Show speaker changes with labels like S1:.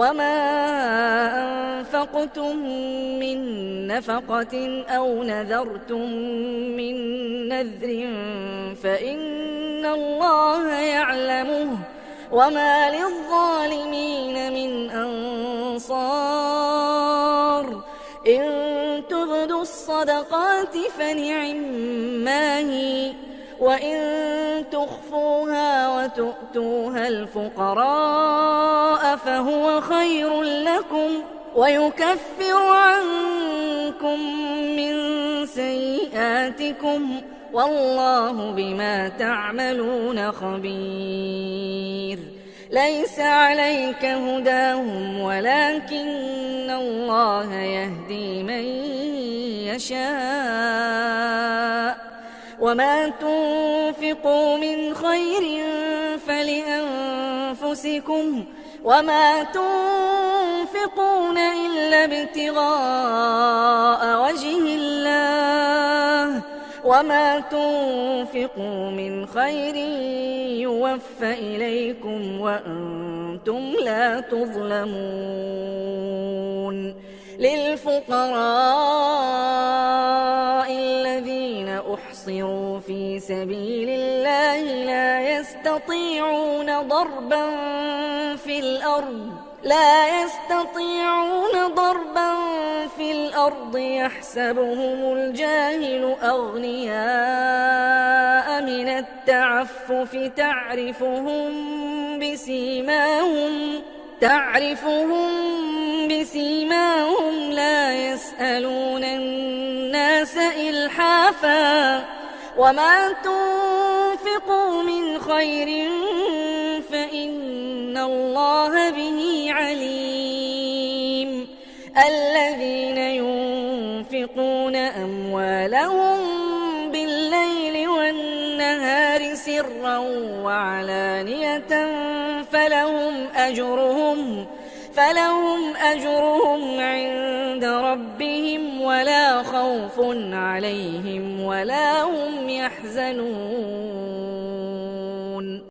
S1: وما أنفقتم من نفقة أو نذرتم من نذر فإن الله يعلمه وما للظالمين من أنصار إن تبدوا الصدقات فنعما هي وإن تخفوها وتؤتوها الفقراء فهو خير لكم ويكفر عنكم من سيئاتكم والله بما تعملون خبير ليس عليك هداهم ولكن الله يهدي من يشاء وما تنفقوا من خير فلأنفسكم وما تنفقون إلا ابتغاء وجه الله وما تنفقوا من خير يوفى إليكم وأنتم لا تظلمون للفقراء الذين أحصروا في سبيل الله لا يستطيعون ضربا في الأرض يحسبهم الجاهل أغنياء من التعفف تعرفهم بسيماهم لا يسألون الناس إلحافا وما تنفقوا من خير فإن الله به عليم الذين ينفقون أموالهم بالليل والنهار سرا وعلانية فلهم أجرهم عند ربهم ولا خوف عليهم ولا هم يحزنون